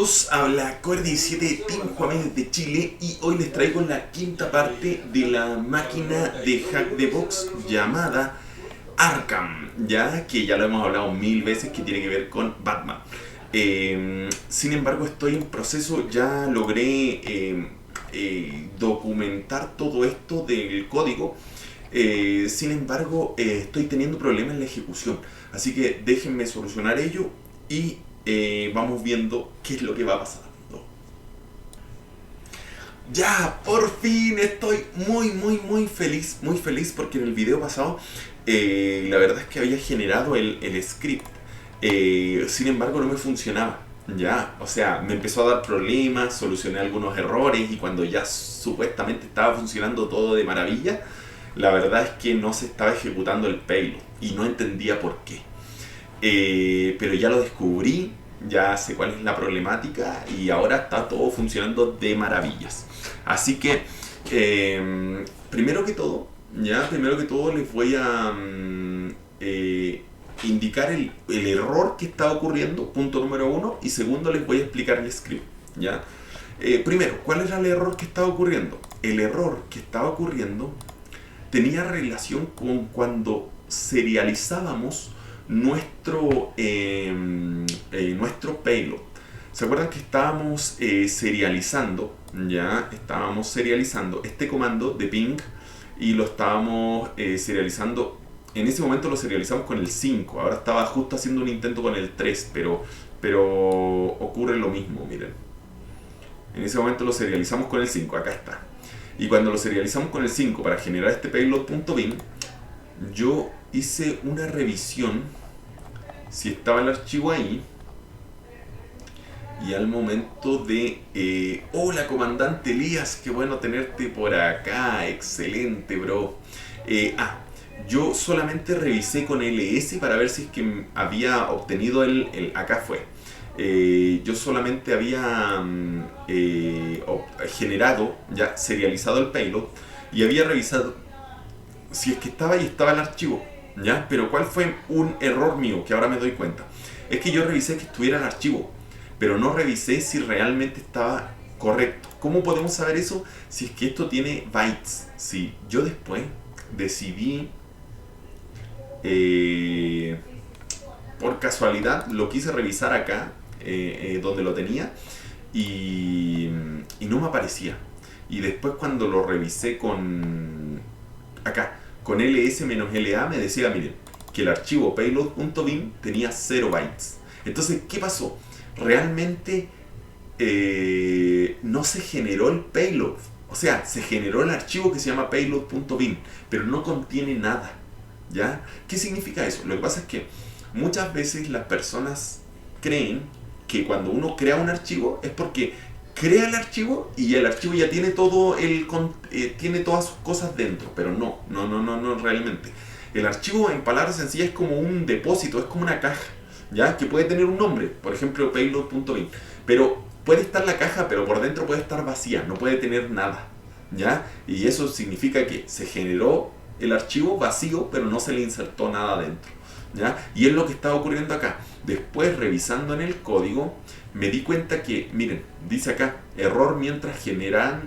amigos, habla Core17 Team Juárez de Chile y hoy les traigo la quinta parte de la máquina de hack de box llamada Arkham, ya que ya lo hemos hablado mil veces, que tiene que ver con Batman. Sin embargo, estoy en proceso, ya logré documentar todo esto del código. Sin embargo, estoy teniendo problemas en la ejecución, así que déjenme solucionar ello y vamos viendo qué es lo que va pasando. Ya, por fin estoy muy feliz porque en el video pasado la verdad es que había generado el script. Sin embargo no me funcionaba, ya, o sea, me empezó a dar problemas, solucioné algunos errores y cuando ya supuestamente estaba funcionando todo de maravilla, la verdad es que no se estaba ejecutando el payload y no entendía por qué. Pero ya lo descubrí, ya sé cuál es la problemática y ahora está todo funcionando de maravillas. Así que, primero que todo les voy a indicar el error que está ocurriendo, punto número uno, y segundo les voy a explicar el script, ¿ya? Primero, ¿cuál era el error que estaba ocurriendo? El error que estaba ocurriendo tenía relación con cuando serializábamos nuestro payload. ¿Se acuerdan que estábamos serializando? Ya estábamos serializando este comando de ping y lo estábamos serializando. En ese momento lo serializamos con el 5. Ahora estaba justo haciendo un intento con el 3, pero ocurre lo mismo, miren. En ese momento lo serializamos con el 5, acá está. Y cuando lo serializamos con el 5 para generar este payload.bin, yo hice una revisión si estaba el archivo ahí. Y al momento de... hola comandante Elías, qué bueno tenerte por acá, excelente bro. Yo solamente revisé con ls para ver si es que había obtenido acá fue. Yo solamente había generado, ya serializado el payload y había revisado si es que estaba y estaba el archivo, ¿ya? Pero ¿cuál fue un error mío que ahora me doy cuenta? Es que yo revisé que estuviera el archivo, pero no revisé si realmente estaba correcto. ¿Cómo podemos saber eso? Si es que esto tiene bytes. Si yo después decidí, por casualidad, lo quise revisar acá, donde lo tenía, y no me aparecía. Y después cuando lo revisé con acá, con ls-la, me decía, miren, que el archivo payload.bin tenía 0 bytes. Entonces, ¿qué pasó? Realmente no se generó el payload. O sea, se generó el archivo que se llama payload.bin, pero no contiene nada, ¿ya? ¿Qué significa eso? Lo que pasa es que muchas veces las personas creen que cuando uno crea un archivo es porque crea el archivo y el archivo ya tiene todo tiene todas sus cosas dentro, pero no realmente. El archivo, en palabras sencillas, es como un depósito, es como una caja, ¿ya? Que puede tener un nombre, por ejemplo payload.bin, pero puede estar la caja, pero por dentro puede estar vacía, no puede tener nada, ¿ya? Y eso significa que se generó el archivo vacío, pero no se le insertó nada dentro, ¿ya? Y es lo que está ocurriendo acá. Después, revisando en el código, me di cuenta que, miren, dice acá, error mientras genera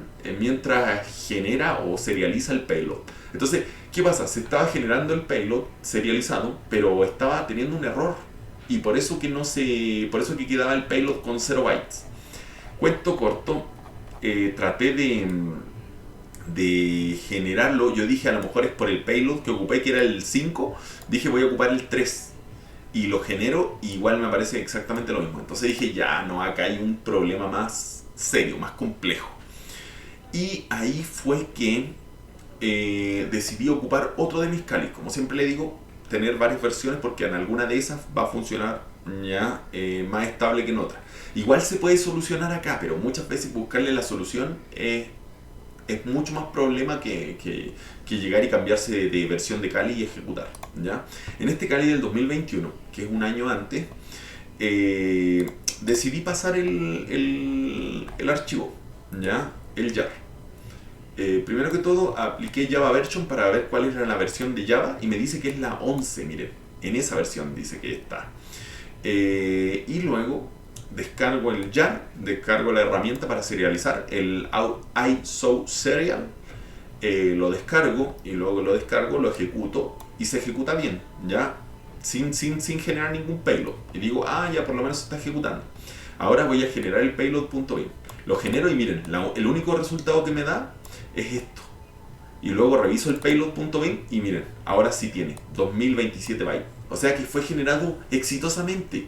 o serializa el payload. Entonces, ¿qué pasa? Se estaba generando el payload serializado, pero estaba teniendo un error. Y por eso que quedaba el payload con 0 bytes. Cuento corto, traté de generarlo. Yo dije, a lo mejor es por el payload que ocupé, que era el 5. Dije, voy a ocupar el 3. Y lo genero, y igual me aparece exactamente lo mismo. Entonces dije, ya, no, acá hay un problema más serio, más complejo. Y ahí fue que decidí ocupar otro de mis Kali. Como siempre le digo, tener varias versiones porque en alguna de esas va a funcionar ya más estable que en otra. Igual se puede solucionar acá, pero muchas veces buscarle la solución es mucho más problema que llegar y cambiarse de versión de Kali y ejecutar, ¿ya? En este Kali del 2021, que es un año antes, decidí pasar el archivo, ¿ya? El jar. Primero que todo, apliqué Java Version para ver cuál era la versión de Java y me dice que es la 11, miren, en esa versión dice que está. Y luego descargo el jar, descargo la herramienta para serializar, el ISO serial, lo descargo y luego lo descargo, lo ejecuto y se ejecuta bien, ¿ya? Sin generar ningún payload. Y digo, ya por lo menos se está ejecutando. Ahora voy a generar el payload.bin. Lo genero y miren, el único resultado que me da es esto. Y luego reviso el payload.bin y miren, ahora sí tiene 2027 bytes. O sea que fue generado exitosamente.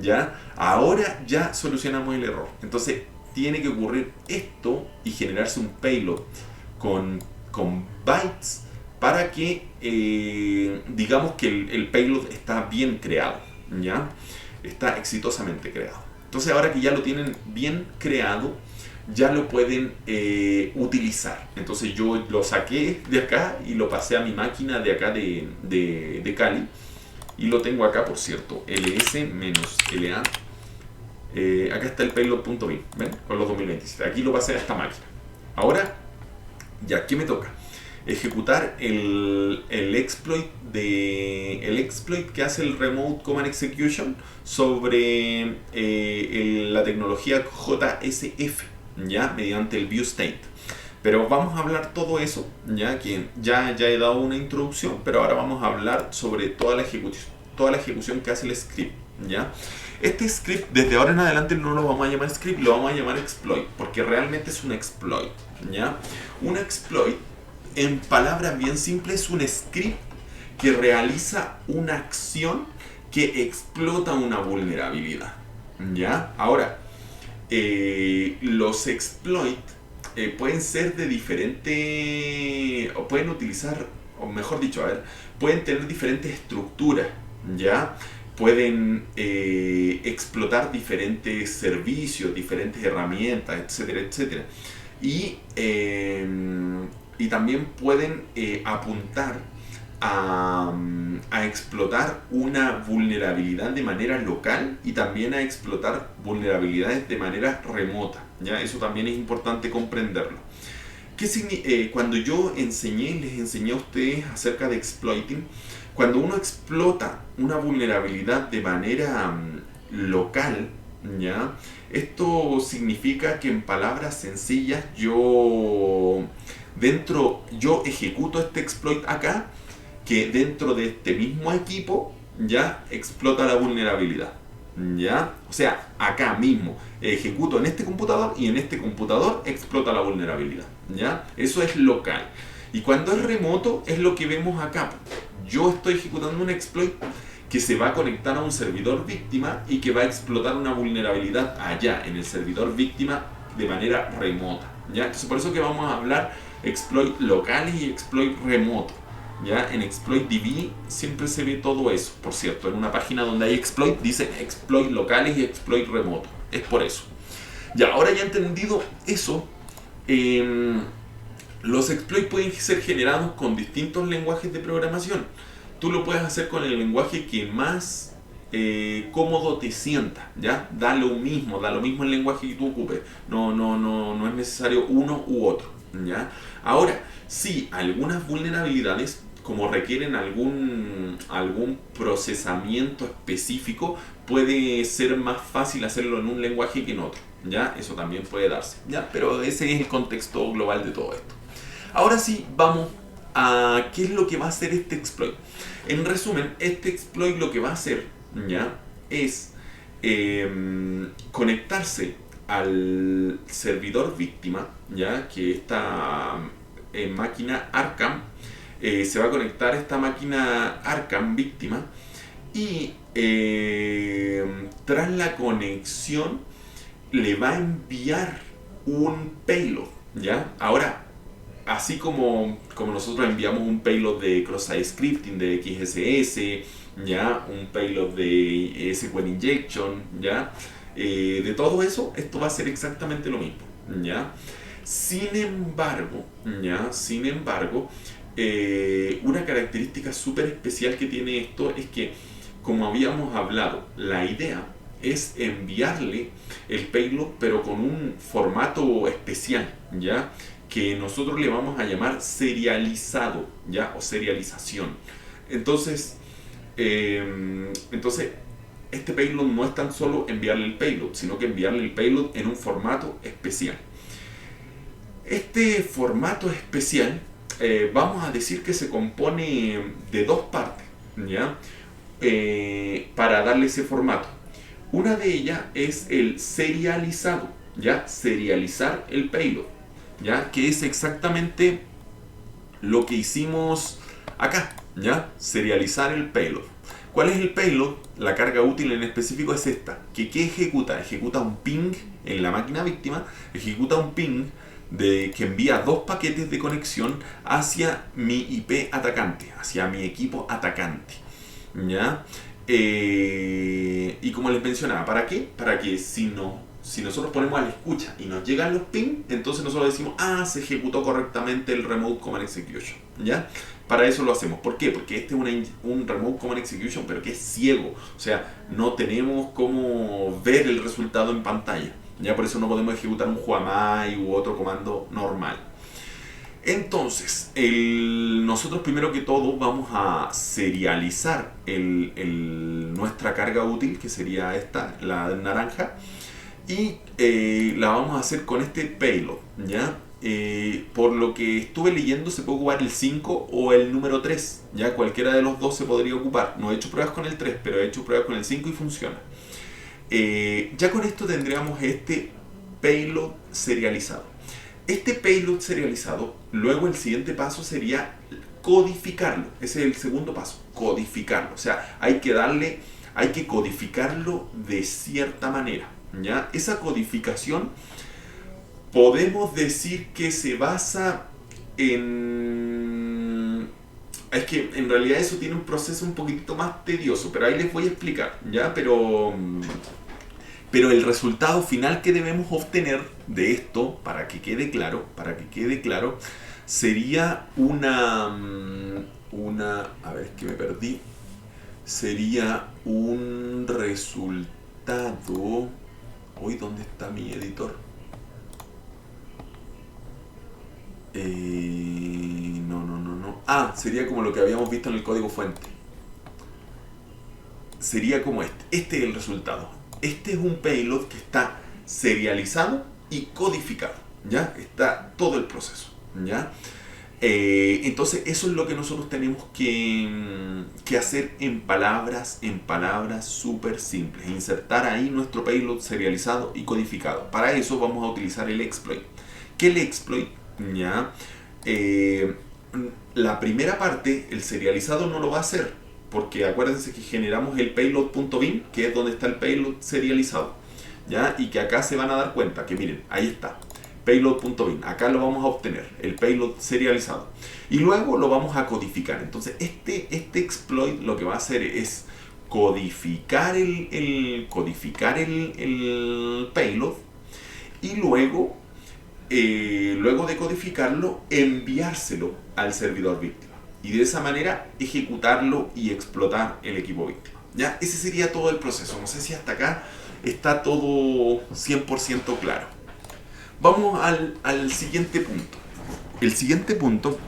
¿Ya? Ahora ya solucionamos el error. Entonces tiene que ocurrir esto y generarse un payload con bytes para que digamos que el payload está bien creado. ¿Ya? Está exitosamente creado. Entonces ahora que ya lo tienen bien creado, ya lo pueden utilizar. Entonces yo lo saqué de acá y lo pasé a mi máquina de acá de Kali. Y lo tengo acá, por cierto, ls-la. Acá está el payload.bin, ¿ven? Con los 2027. Aquí lo pasé a esta máquina. Ahora, ya, ¿qué me toca? Ejecutar el exploit que hace el Remote Command Execution sobre la tecnología JSF, ¿ya? Mediante el ViewState. Pero vamos a hablar todo eso, ya que ya he dado una introducción, pero ahora vamos a hablar sobre toda la ejecución que hace el script, ¿ya? Este script, desde ahora en adelante no lo vamos a llamar script, lo vamos a llamar exploit, porque realmente es un exploit, ¿ya? Un exploit, en palabras bien simples, es un script que realiza una acción que explota una vulnerabilidad, ¿ya? Ahora, los exploits pueden ser de diferente, o pueden utilizar, o mejor dicho, pueden tener diferentes estructuras, ¿ya? Pueden explotar diferentes servicios, diferentes herramientas, etcétera, etcétera. Y también pueden apuntar a explotar una vulnerabilidad de manera local y también a explotar vulnerabilidades de manera remota, ¿ya? Eso también es importante comprenderlo. Cuando yo les enseñé a ustedes acerca de exploiting, cuando uno explota una vulnerabilidad de manera local, ¿ya? Esto significa que en palabras sencillas yo ejecuto este exploit acá, que dentro de este mismo equipo ya explota la vulnerabilidad, ¿ya? O sea, acá mismo ejecuto en este computador y en este computador explota la vulnerabilidad, ¿ya? Eso es local. Y cuando es remoto es lo que vemos acá. Yo estoy ejecutando un exploit que se va a conectar a un servidor víctima y que va a explotar una vulnerabilidad allá en el servidor víctima de manera remota, ¿ya? Entonces por eso que vamos a hablar exploit locales y exploit remoto. ¿Ya? En ExploitDB siempre se ve todo eso. Por cierto, en una página donde hay exploit dice exploit locales y exploit remoto. Es por eso. Ya, ahora ya entendido eso, los exploits pueden ser generados con distintos lenguajes de programación. Tú lo puedes hacer con el lenguaje que más cómodo te sienta, ¿ya? Da lo mismo el lenguaje que tú ocupes. No es necesario uno u otro, ¿ya? Ahora, sí, algunas vulnerabilidades, como requieren algún procesamiento específico, puede ser más fácil hacerlo en un lenguaje que en otro, ¿ya? Eso también puede darse, ¿ya? Pero ese es el contexto global de todo esto. Ahora sí, vamos a qué es lo que va a hacer este exploit. En resumen, este exploit lo que va a hacer, ¿ya? Es conectarse al servidor víctima, ¿ya? Que esta máquina Arkham, se va a conectar a esta máquina Arkham víctima y tras la conexión le va a enviar un payload, ¿ya? Ahora, así como nosotros enviamos un payload de cross-site scripting, de XSS, ¿ya? Un payload de SQL injection, ¿ya? De todo eso, esto va a ser exactamente lo mismo, ¿ya? Sin embargo, una característica súper especial que tiene esto es que, como habíamos hablado, la idea es enviarle el payload pero con un formato especial, ¿ya? Que nosotros le vamos a llamar serializado, ¿ya? O serialización. Entonces este payload no es tan solo enviarle el payload, sino que enviarle el payload en un formato especial. Este formato especial vamos a decir que se compone de dos partes, ¿ya? Para darle ese formato. Una de ellas es el serializado, ¿ya? Serializar el payload, ¿ya? Que es exactamente lo que hicimos acá, ¿ya? Serializar el payload. ¿Cuál es el payload? La carga útil en específico es esta. ¿Qué ejecuta? Ejecuta un ping en la máquina víctima, ejecuta un ping que envía dos paquetes de conexión hacia mi IP atacante, hacia mi equipo atacante, ¿ya? Y como les mencionaba, ¿para qué? Para que si nosotros ponemos a la escucha y nos llegan los ping, entonces nosotros decimos, se ejecutó correctamente el Remote Command Execution, ¿ya? Para eso lo hacemos. ¿Por qué? Porque este es un Remote Command Execution, pero que es ciego. O sea, no tenemos cómo ver el resultado en pantalla. Ya por eso no podemos ejecutar un Juamai u otro comando normal. Entonces, nosotros primero que todo vamos a serializar nuestra carga útil, que sería esta, la naranja, y la vamos a hacer con este payload, ¿ya? Por lo que estuve leyendo, se puede ocupar el 5 o el número 3, ¿ya? Cualquiera de los dos se podría ocupar. No he hecho pruebas con el 3, pero he hecho pruebas con el 5 y funciona. Ya con esto tendríamos este payload serializado. Este payload serializado, luego el siguiente paso sería codificarlo. Ese es el segundo paso, codificarlo. O sea, hay que codificarlo de cierta manera, ¿ya? Esa codificación podemos decir que se basa en... Es que en realidad eso tiene un proceso un poquitito más tedioso, pero ahí les voy a explicar, ¿ya? Pero el resultado final que debemos obtener de esto, para que quede claro, sería a ver, es que me perdí. Sería un resultado... Uy, ¿dónde está mi editor? No. Sería como lo que habíamos visto en el código fuente. Sería como este. Este es el resultado. Este es un payload que está serializado y codificado, ¿ya? Está todo el proceso, ¿ya? Entonces eso es lo que nosotros tenemos que hacer en palabras súper simples. Insertar ahí nuestro payload serializado y codificado. Para eso vamos a utilizar el exploit. ¿Qué es el exploit? ¿Ya? La primera parte, el serializado no lo va a hacer, porque acuérdense que generamos el payload.bin, que es donde está el payload serializado, ¿ya? Y que acá se van a dar cuenta que miren, ahí está, payload.bin, acá lo vamos a obtener, el payload serializado, y luego lo vamos a codificar. Entonces este exploit lo que va a hacer es codificar el payload, y luego de codificarlo, enviárselo al servidor víctima. Y de esa manera ejecutarlo y explotar el equipo víctima. ¿Ya? Ese sería todo el proceso. No sé si hasta acá está todo 100% claro. Vamos al siguiente punto. El siguiente punto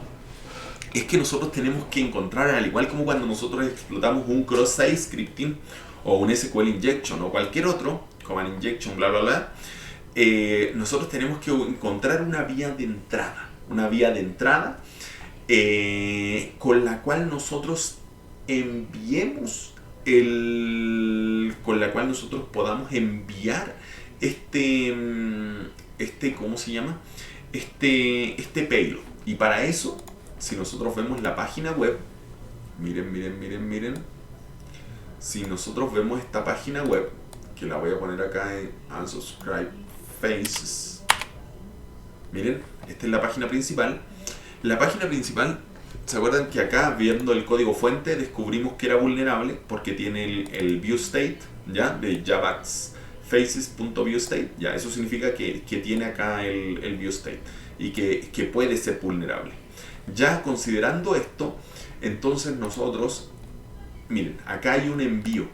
es que nosotros tenemos que encontrar, al igual como cuando nosotros explotamos un cross-site scripting o un SQL injection o cualquier otro, command injection, bla bla bla, nosotros tenemos que encontrar una vía de entrada. Una vía de entrada con la cual nosotros enviemos con la cual nosotros podamos enviar ¿cómo se llama? Este payload. Y para eso, si nosotros vemos la página web, miren, si nosotros vemos esta página web, que la voy a poner acá en Unsubscribe Faces, miren, esta es la página principal. La página principal, ¿se acuerdan que acá, viendo el código fuente, descubrimos que era vulnerable porque tiene el view state, ¿ya? De javax faces.viewState, ya, eso significa que tiene acá el view state y que puede ser vulnerable. Ya considerando esto, entonces nosotros, miren, acá hay un envío.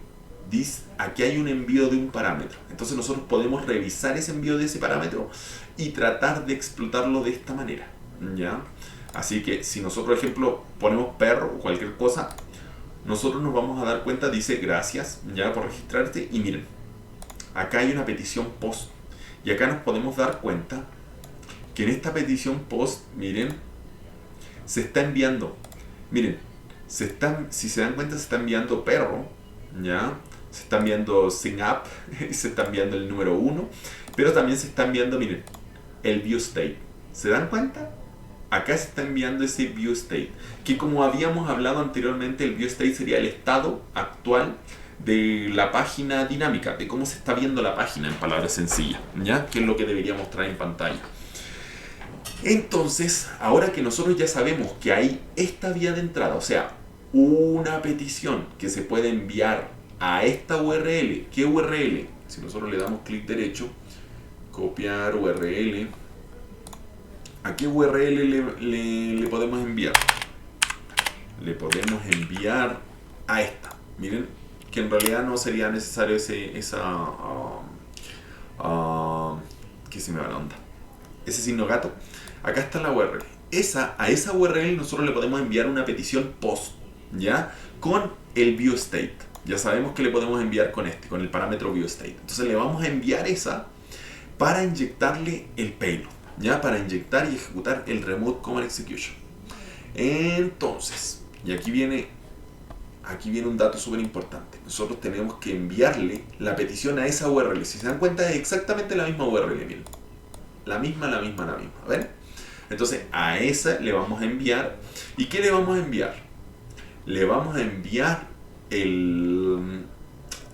Aquí hay un envío de un parámetro. Entonces nosotros podemos revisar ese envío de ese parámetro y tratar de explotarlo de esta manera, ¿ya? Así que si nosotros, por ejemplo, ponemos perro o cualquier cosa, nosotros nos vamos a dar cuenta, dice gracias ya por registrarte, y miren, acá hay una petición post, y acá nos podemos dar cuenta que en esta petición post, miren, se está enviando, miren, si se dan cuenta, se está enviando perro, ya, se está enviando sign up, se está enviando el número 1, pero también se está enviando, miren, el view state. ¿Se dan cuenta? Acá se está enviando ese view state, que como habíamos hablado anteriormente, el view state sería el estado actual de la página dinámica, de cómo se está viendo la página en palabras sencillas, ¿ya? Que es lo que debería mostrar en pantalla. Entonces, ahora que nosotros ya sabemos que hay esta vía de entrada, o sea, una petición que se puede enviar a esta URL, ¿qué URL? Si nosotros le damos clic derecho, copiar URL, ¿a qué URL le podemos enviar? Le podemos enviar a esta. Miren, que en realidad no sería necesario que se me va la onda. Ese signo gato. Acá está la URL. A esa URL nosotros le podemos enviar una petición post, ¿ya? Con el view state. Ya sabemos que le podemos enviar con el parámetro view state. Entonces le vamos a enviar esa para inyectarle el payload, ¿ya? Para inyectar y ejecutar el remote command execution. Entonces, y aquí viene un dato súper importante. Nosotros tenemos que enviarle la petición a esa URL. Si se dan cuenta, es exactamente la misma URL, miren. La misma. ¿Ven? Entonces, a esa le vamos a enviar. ¿Y qué le vamos a enviar? Le vamos a enviar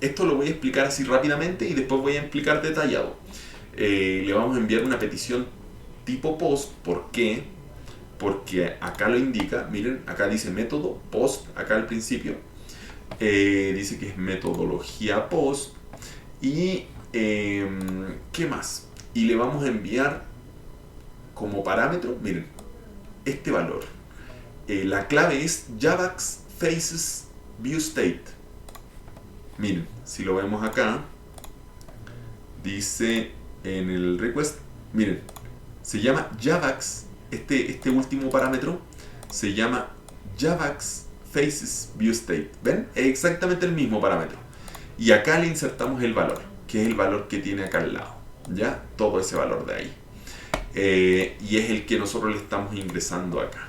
esto lo voy a explicar así rápidamente y después voy a explicar detallado. Le vamos a enviar una petición tipo post. ¿Por qué? Porque acá lo indica, miren, acá dice método post, acá al principio, dice que es metodología post, y ¿qué más? Y le vamos a enviar como parámetro, miren, este valor. La clave es Javax Faces View State. Miren, si lo vemos acá, dice en el request, miren, se llama Javax. Este último parámetro se llama Javax Faces View State. ¿Ven? Es exactamente el mismo parámetro. Y acá le insertamos el valor, que es el valor que tiene acá al lado. ¿Ya? Todo ese valor de ahí. Y es el que nosotros le estamos ingresando acá.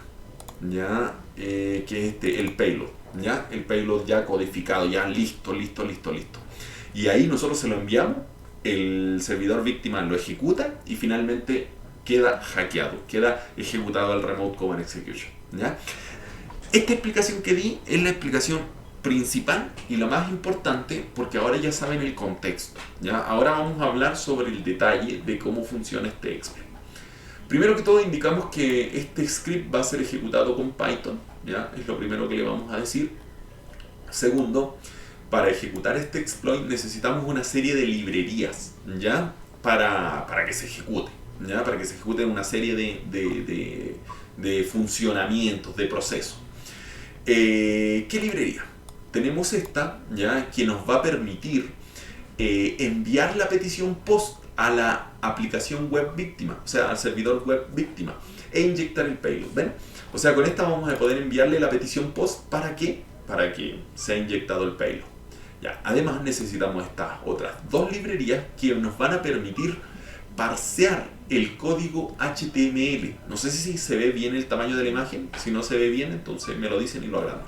¿Ya? Que es el payload. ¿Ya? El payload ya codificado, ya listo. Y ahí nosotros se lo enviamos, el servidor víctima lo ejecuta y finalmente queda hackeado, queda ejecutado el remote command execution, ¿ya? Esta explicación que di es la explicación principal y la más importante, porque ahora ya saben el contexto, ¿ya? Ahora vamos a hablar sobre el detalle de cómo funciona este exploit. Primero que todo indicamos que este script va a ser ejecutado con Python, ¿ya? Es lo primero que le vamos a decir. Segundo, para ejecutar este exploit necesitamos una serie de librerías, ¿ya? Para que se ejecute. ¿Ya? Para que se ejecute una serie de funcionamientos, de procesos. ¿Qué librería? Tenemos esta, ¿ya? Que nos va a permitir enviar la petición post a la aplicación web víctima, o sea, al servidor web víctima, e inyectar el payload. ¿Ven? O sea, con esta vamos a poder enviarle la petición post. ¿Para qué? Para que sea inyectado el payload. ¿Ya? Además necesitamos estas otras dos librerías que nos van a permitir parsear el código HTML. No sé si se ve bien el tamaño de la imagen. Si no se ve bien, entonces me lo dicen y lo agrando.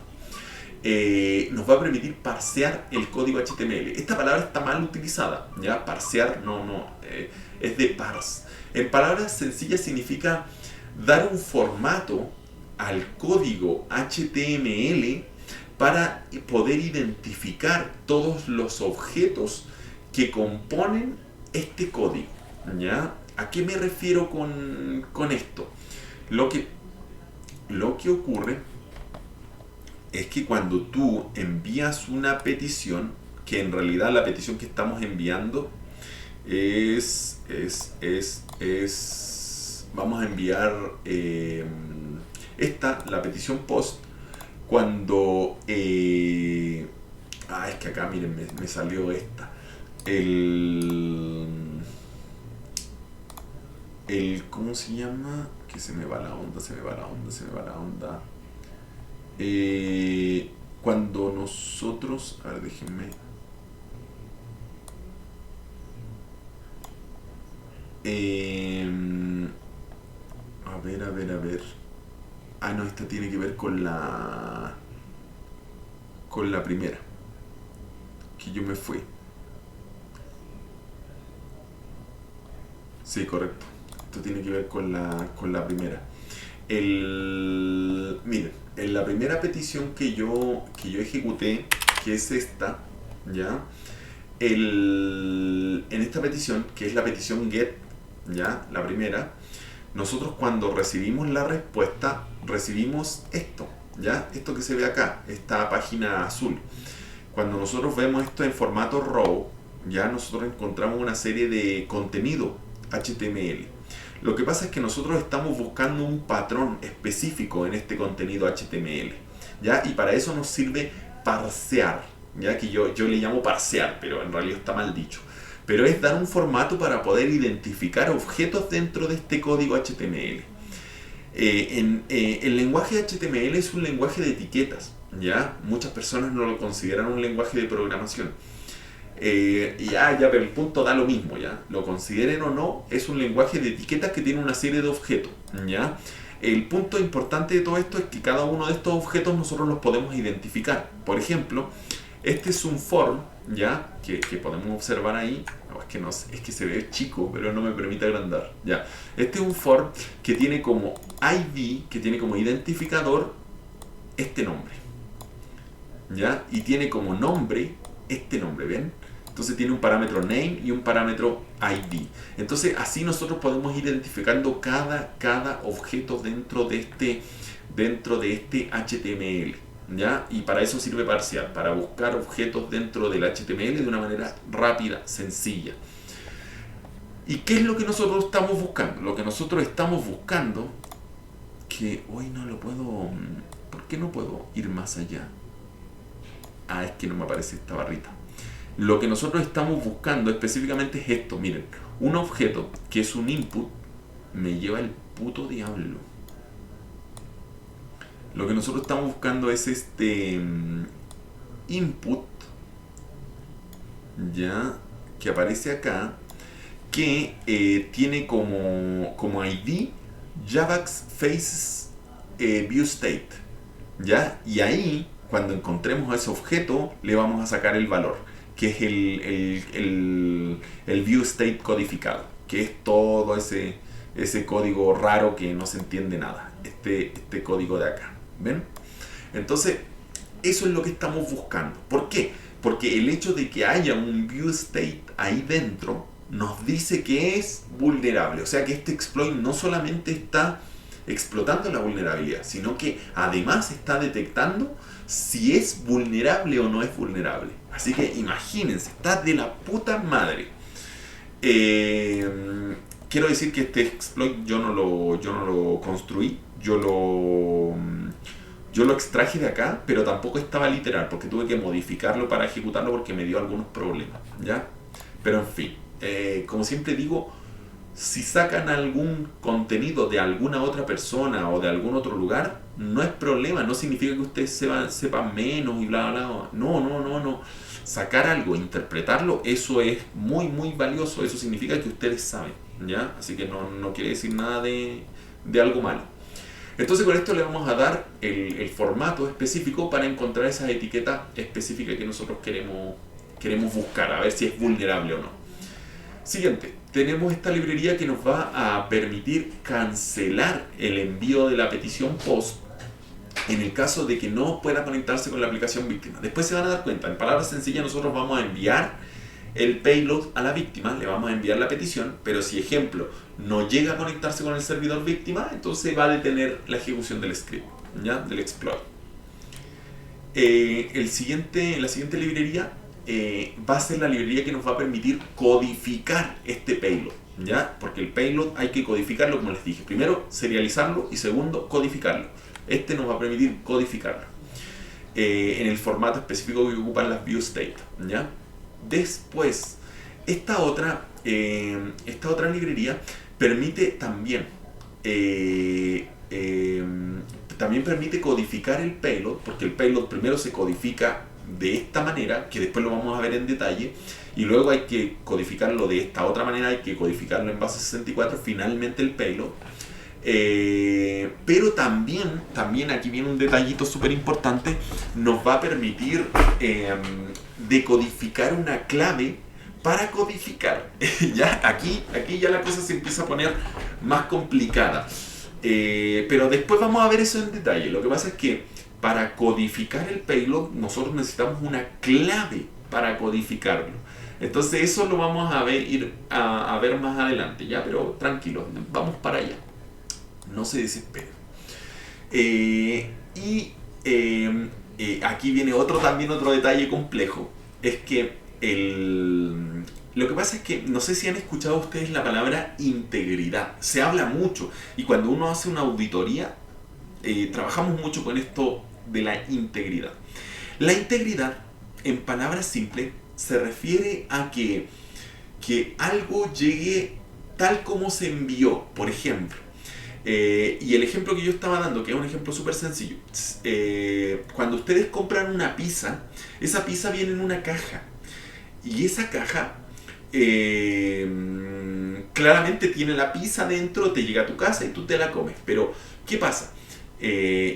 Nos va a permitir parsear el código HTML. Esta palabra está mal utilizada, ¿ya? Parsear es de parse. En palabras sencillas significa dar un formato al código HTML para poder identificar todos los objetos que componen este código, ¿ya? ¿A qué me refiero con esto? Lo que ocurre es que cuando tú envías una petición, que en realidad la petición que estamos enviando vamos a enviar la petición post, cuando es que acá miren me salió esta, ¿cómo se llama? Que se me va la onda. cuando nosotros, a ver, déjenme, a ver, ah, no, esta tiene que ver con la primera, que yo me fui. Sí, correcto. Esto tiene que ver con la primera. Miren, en la primera petición que yo ejecuté, que es esta, ¿ya? En esta petición, que es la petición GET, ¿ya? La primera, nosotros cuando recibimos la respuesta, recibimos esto, ¿ya? Esto que se ve acá, esta página azul. Cuando nosotros vemos esto en formato RAW, ya nosotros encontramos una serie de contenido HTML. Lo que pasa es que nosotros estamos buscando un patrón específico en este contenido HTML, ¿ya? Y para eso nos sirve parsear, ¿ya? Que yo le llamo parsear, pero en realidad está mal dicho. Pero es dar un formato para poder identificar objetos dentro de este código HTML. El lenguaje HTML es un lenguaje de etiquetas, ¿ya? Muchas personas no lo consideran un lenguaje de programación. Pero el punto da lo mismo, ¿ya? Lo consideren o no, es un lenguaje de etiquetas que tiene una serie de objetos, ¿ya? El punto importante de todo esto es que cada uno de estos objetos nosotros los podemos identificar. Por ejemplo, este es un form, ¿ya? Que podemos observar ahí. No, es que se ve chico, pero no me permite agrandar, ¿ya? Este es un form que tiene como ID, que tiene como identificador este nombre, ¿ya? Y tiene como nombre este nombre, ¿ven? Entonces tiene un parámetro name y un parámetro ID. Entonces así nosotros podemos ir identificando cada objeto dentro de este HTML, ¿ya? Y para eso sirve parsear, para buscar objetos dentro del HTML de una manera rápida, sencilla. ¿Y qué es lo que nosotros estamos buscando? Lo que nosotros estamos buscando, que hoy no lo puedo... ¿Por qué no puedo ir más allá? Ah, es que no me aparece esta barrita. Lo que nosotros estamos buscando específicamente es esto, miren, un objeto que es un input me lleva el puto diablo. Lo que nosotros estamos buscando es este input, ya, que aparece acá, que tiene como ID Javax Faces View State, ya, y ahí cuando encontremos a ese objeto le vamos a sacar el valor, que es el view state codificado, que es todo ese código raro que no se entiende nada, este código de acá, ¿ven? Entonces, eso es lo que estamos buscando. ¿Por qué? Porque el hecho de que haya un view state ahí dentro nos dice que es vulnerable, o sea que este exploit no solamente está explotando la vulnerabilidad, sino que además está detectando si es vulnerable o no es vulnerable. Así que imagínense, está de la puta madre. Quiero decir que este exploit yo no lo construí, yo lo extraje de acá, pero tampoco estaba literal, porque tuve que modificarlo para ejecutarlo porque me dio algunos problemas, ¿ya? Pero en fin, como siempre digo, si sacan algún contenido de alguna otra persona o de algún otro lugar, no es problema, no significa que ustedes sepan menos y bla, bla, bla. No. Sacar algo, interpretarlo, eso es muy, muy valioso. Eso significa que ustedes saben, ¿ya? Así que no quiere decir nada de algo malo. Entonces con esto le vamos a dar el formato específico para encontrar esas etiquetas específicas que nosotros queremos buscar, a ver si es vulnerable o no. Siguiente, tenemos esta librería que nos va a permitir cancelar el envío de la petición POST en el caso de que no pueda conectarse con la aplicación víctima. Después se van a dar cuenta, en palabras sencillas nosotros vamos a enviar el payload a la víctima, le vamos a enviar la petición, pero si, ejemplo, no llega a conectarse con el servidor víctima, entonces va a detener la ejecución del script, ¿ya? Del exploit. La siguiente librería va a ser la librería que nos va a permitir codificar este payload, ¿ya? Porque el payload hay que codificarlo, como les dije. Primero, serializarlo y segundo, codificarlo. Este nos va a permitir codificarlo en el formato específico que ocupan las view state, ¿ya? Después, esta otra librería permite también también permite codificar el payload, porque el payload primero se codifica de esta manera, que después lo vamos a ver en detalle, y luego hay que codificarlo de esta otra manera, hay que codificarlo en base 64, finalmente el payload. Pero también aquí viene un detallito súper importante, nos va a permitir decodificar una clave para codificar. ¿Ya? Aquí ya la cosa se empieza a poner más complicada. Pero después vamos a ver eso en detalle. Lo que pasa es que para codificar el payload nosotros necesitamos una clave para codificarlo. Entonces eso lo vamos a ver, a ver más adelante, ¿ya? Pero tranquilos, vamos para allá. No se desesperen. Aquí viene otro detalle complejo. Es que lo que pasa es que no sé si han escuchado ustedes la palabra integridad. Se habla mucho y cuando uno hace una auditoría trabajamos mucho con esto de la integridad. La integridad, en palabras simples, se refiere a que algo llegue tal como se envió. Por ejemplo, y el ejemplo que yo estaba dando, que es un ejemplo súper sencillo, cuando ustedes compran una pizza, esa pizza viene en una caja y esa caja claramente tiene la pizza dentro, te llega a tu casa y tú te la comes. Pero ¿qué pasa?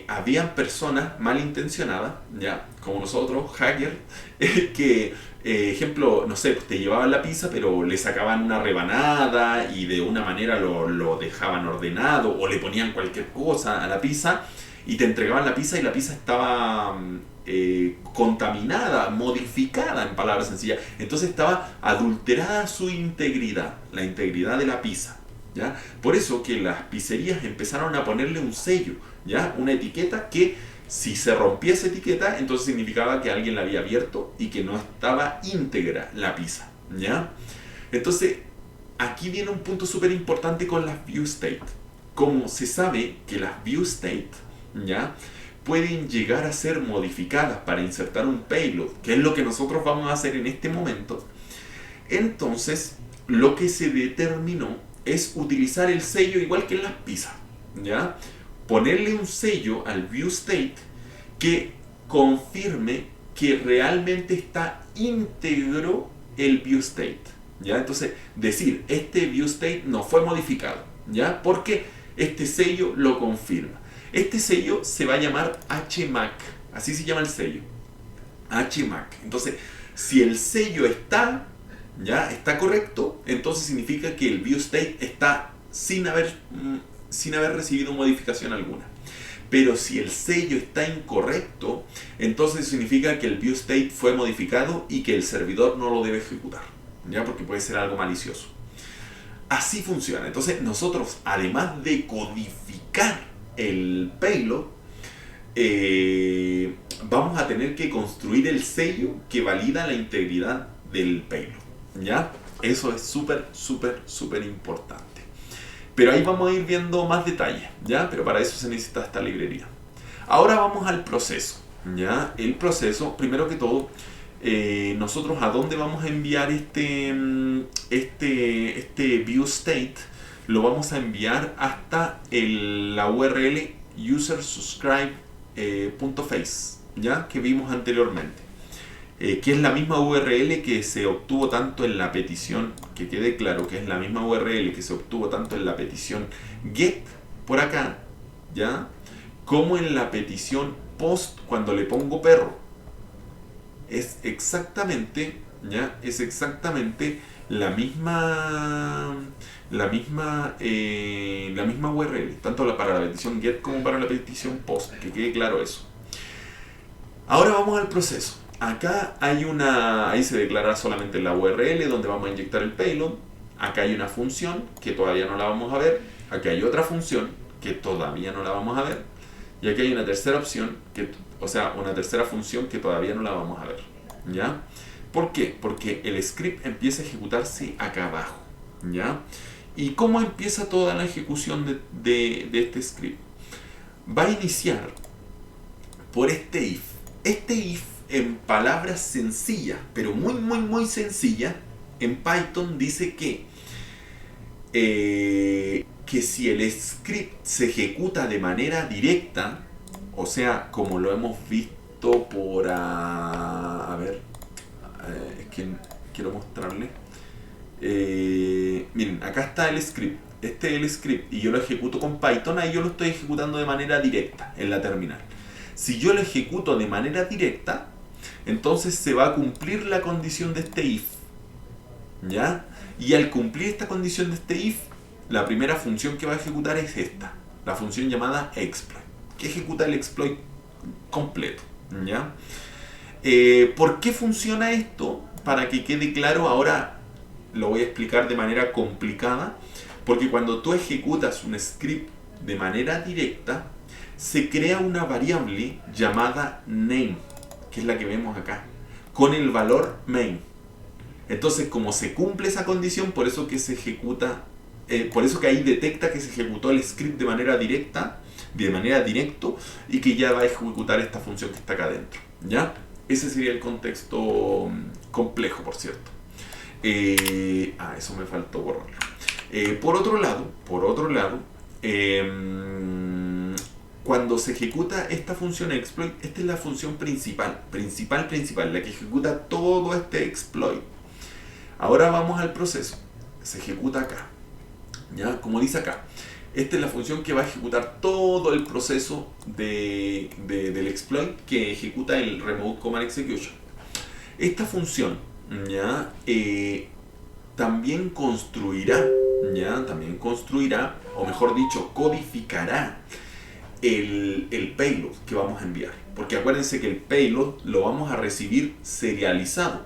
Habían personas malintencionadas, ya, como nosotros, hackers, que, ejemplo, no sé, pues te llevaban la pizza, pero le sacaban una rebanada y de una manera lo dejaban ordenado, o le ponían cualquier cosa a la pizza y te entregaban la pizza y la pizza estaba contaminada, modificada, en palabras sencillas. Entonces estaba adulterada su integridad, la integridad de la pizza, ¿ya? Por eso que las pizzerías empezaron a ponerle un sello, ¿ya? Una etiqueta que si se rompía esa etiqueta, entonces significaba que alguien la había abierto y que no estaba íntegra la pizza, ¿ya? Entonces, aquí viene un punto súper importante con las view state. Como se sabe que las view state, ¿ya?, pueden llegar a ser modificadas para insertar un payload, que es lo que nosotros vamos a hacer en este momento, entonces lo que se determinó es utilizar el sello igual que en las pizzas, ¿ya? Ponerle un sello al view state que confirme que realmente está íntegro el view state, ¿ya? Entonces, decir, este view state no fue modificado, ¿ya? Porque este sello lo confirma. Este sello se va a llamar HMAC, así se llama el sello, HMAC. Entonces, si el sello está correcto, entonces significa que el view state está sin haber recibido modificación alguna. Pero si el sello está incorrecto, entonces significa que el view state fue modificado y que el servidor no lo debe ejecutar, ¿ya? Porque puede ser algo malicioso. Así funciona. Entonces nosotros, además de codificar el payload, vamos a tener que construir el sello que valida la integridad del payload, ¿ya? Eso es súper importante. Pero ahí vamos a ir viendo más detalles, ¿ya? Pero para eso se necesita esta librería. Ahora vamos al proceso, ¿ya? El proceso, primero que todo, nosotros a dónde vamos a enviar este view state. Lo vamos a enviar hasta la URL usersubscribe.face, ¿ya?, que vimos anteriormente, que es la misma URL que se obtuvo tanto en la petición, que quede claro que es la misma URL que se obtuvo tanto en la petición get por acá, ¿ya?, como en la petición post cuando le pongo perro. Es exactamente, ¿ya?, es exactamente la misma URL, tanto para la petición get como para la petición post, que quede claro eso. Ahora vamos al proceso. Acá ahí se declara solamente la URL donde vamos a inyectar el payload. Acá hay una función que todavía no la vamos a ver. Acá hay otra función que todavía no la vamos a ver. Y aquí hay una tercera opción, una tercera función que todavía no la vamos a ver, ¿ya? ¿Por qué? Porque el script empieza a ejecutarse acá abajo, ¿ya? ¿Y cómo empieza toda la ejecución de este script? Va a iniciar por este if. Este if, en palabras sencillas, pero muy sencillas, en Python dice que si el script se ejecuta de manera directa, O sea, como lo hemos visto por... a ver, es que quiero mostrarle. Miren, acá está el script. Este es el script y yo lo ejecuto con Python. Ahí yo lo estoy ejecutando de manera directa en la terminal. Si yo lo ejecuto de manera directa, entonces se va a cumplir la condición de este if, ¿ya? Y al cumplir esta condición de este if, la primera función que va a ejecutar es esta, la función llamada exploit, que ejecuta el exploit completo, ¿ya? ¿Por qué funciona esto? Para que quede claro, ahora lo voy a explicar de manera complicada, porque cuando tú ejecutas un script de manera directa, se crea una variable llamada name, que es la que vemos acá, con el valor main. Entonces, como se cumple esa condición, por eso que se ejecuta, por eso que ahí detecta que se ejecutó el script de manera directa, de manera directo, y que ya va a ejecutar esta función que está acá adentro, ¿ya? Ese sería el contexto complejo, por cierto. Eso me faltó borrarlo. Por otro lado, cuando se ejecuta esta función exploit, esta es la función principal, la que ejecuta todo este exploit. Ahora vamos al proceso. Se ejecuta acá, ¿ya? Como dice acá, esta es la función que va a ejecutar todo el proceso del exploit que ejecuta el remote command execution. Esta función, ¿ya? También construirá, o mejor dicho, codificará el payload que vamos a enviar. Porque acuérdense que el payload lo vamos a recibir serializado,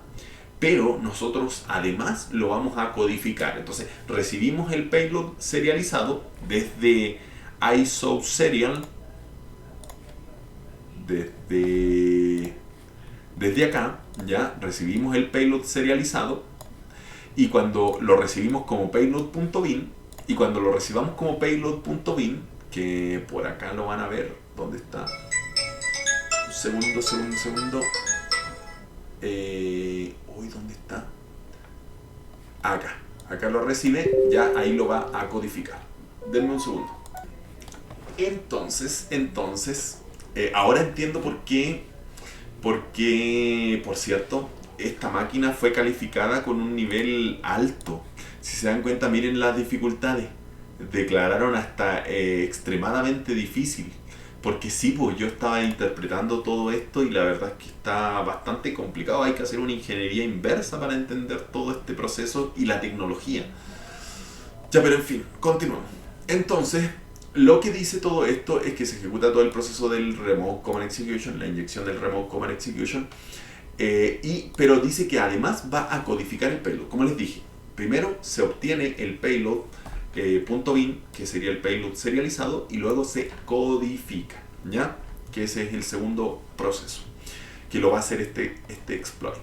pero nosotros además lo vamos a codificar. Entonces recibimos el payload serializado desde ISO serial, desde acá, ya recibimos el payload serializado, y cuando lo recibimos como payload.bin, y cuando lo recibamos como payload.bin, que por acá lo van a ver, ¿dónde está? Un segundo. ¿Dónde está? Acá lo recibe, ya ahí lo va a codificar. Denme un segundo. Entonces, ahora entiendo por qué, por cierto, esta máquina fue calificada con un nivel alto. Si se dan cuenta, miren las dificultades. Declararon hasta extremadamente difícil. Porque sí, pues yo estaba interpretando todo esto y la verdad es que está bastante complicado. Hay que hacer una ingeniería inversa para entender todo este proceso y la tecnología. Ya, pero en fin, continuamos. Entonces, lo que dice todo esto es que se ejecuta todo el proceso del remote command execution, la inyección del remote command execution, pero dice que además va a codificar el payload. Como les dije, primero se obtiene el payload .bin, que sería el payload serializado, y luego se codifica, ¿ya? Que ese es el segundo proceso, que lo va a hacer este exploit.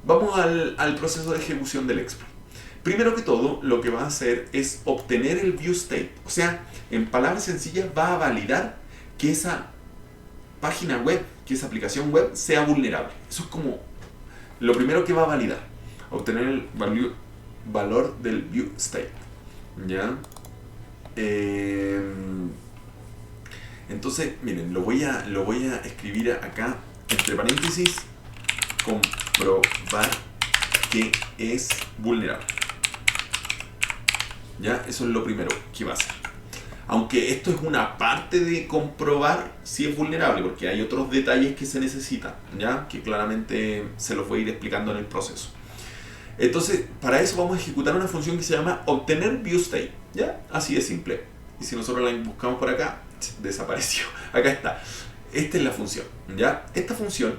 Vamos al proceso de ejecución del exploit. Primero que todo, lo que va a hacer es obtener el view state. O sea, en palabras sencillas, va a validar que esa página web, que esa aplicación web sea vulnerable. Eso es como lo primero que va a validar. Obtener el valor del view state, ¿ya? Entonces, miren, lo voy a escribir acá, entre paréntesis, comprobar que es vulnerable. ¿Ya? Eso es lo primero que va a hacer. Aunque esto es una parte de comprobar si es vulnerable, porque hay otros detalles que se necesitan, ¿ya? Que claramente se los voy a ir explicando en el proceso. Entonces, para eso vamos a ejecutar una función que se llama obtener view state, ¿ya? Así de simple. Y si nosotros la buscamos por acá, desapareció. Acá está. Esta es la función, ¿ya? Esta función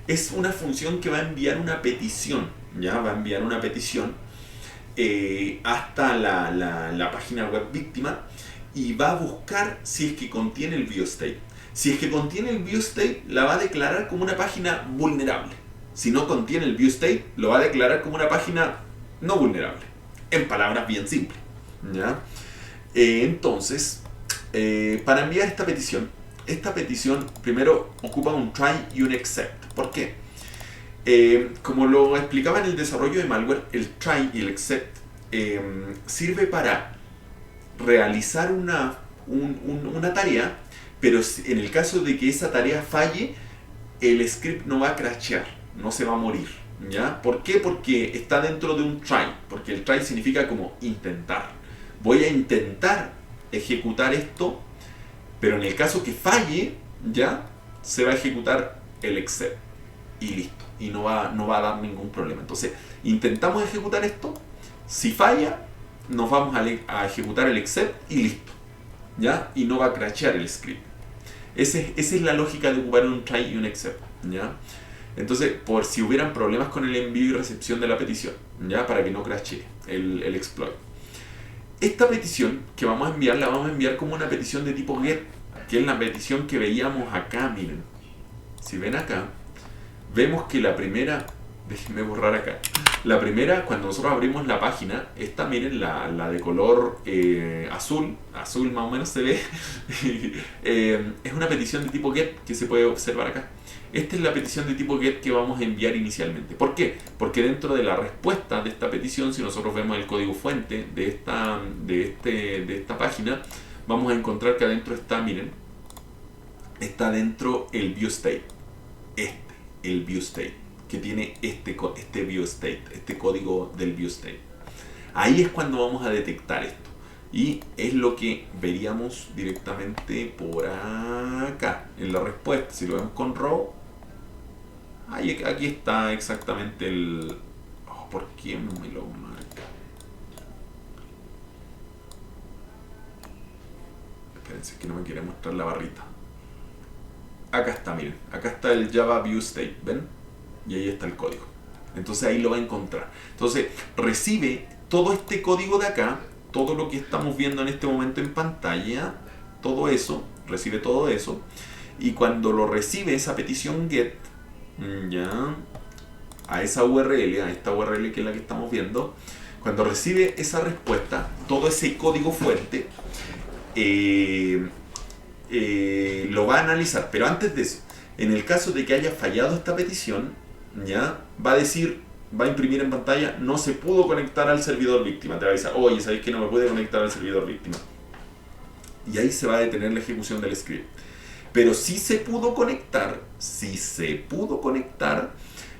es una función que va a enviar una petición, ¿ya? Va a enviar una petición hasta la página web víctima, y va a buscar si es que contiene el view state. Si es que contiene el view state, la va a declarar como una página vulnerable. Si no contiene el view state, lo va a declarar como una página no vulnerable. En palabras bien simples, ¿ya? Entonces, para enviar esta petición primero ocupa un try y un except. ¿Por qué? Como lo explicaba en el desarrollo de malware, el try y el except sirve para realizar una tarea, pero en el caso de que esa tarea falle, el script no va a crashear, no se va a morir, ¿ya? ¿Por qué? Porque está dentro de un try, porque el try significa como intentar. Voy a intentar ejecutar esto, pero en el caso que falle, ya se va a ejecutar el except y listo, y no va a dar ningún problema. Entonces, intentamos ejecutar esto, si falla, nos vamos a ejecutar el except y listo, ¿ya? Y no va a crashear el script. Esa es la lógica de ocupar un try y un except, ¿ya? Entonces, por si hubieran problemas con el envío y recepción de la petición, ¿ya? Para que no crashee el exploit. Esta petición que vamos a enviar, la vamos a enviar como una petición de tipo GET, que es la petición que veíamos acá, miren. Si ven acá, vemos que la primera, déjenme borrar acá, la primera, cuando nosotros abrimos la página, esta, miren, la de color azul más o menos se ve, es una petición de tipo GET que se puede observar acá. Esta es la petición de tipo GET que vamos a enviar inicialmente. ¿Por qué? Porque dentro de la respuesta de esta petición, si nosotros vemos el código fuente de esta página, vamos a encontrar que adentro está, miren, está dentro el view state. El view state, que tiene este view state, este código del view state. Ahí es cuando vamos a detectar esto. Y es lo que veríamos directamente por acá, en la respuesta. Si lo vemos con row, aquí está exactamente el... ¿por qué no me lo marca? Espérense, que no me quiere mostrar la barrita. Acá está, miren, acá está el Java View State, ¿ven? Y ahí está el código. Entonces ahí lo va a encontrar. Entonces recibe todo este código de acá, todo lo que estamos viendo en este momento en pantalla, todo eso, recibe todo eso. Y cuando lo recibe esa petición GET, ya, a esa URL, a esta URL que es la que estamos viendo, cuando recibe esa respuesta, todo ese código fuente, lo va a analizar. Pero antes de eso, en el caso de que haya fallado esta petición, ya va a decir, va a imprimir en pantalla, no se pudo conectar al servidor víctima. Te va a avisar, oye, ¿sabéis que no me puede conectar al servidor víctima? Y ahí se va a detener la ejecución del script. Pero si se pudo conectar,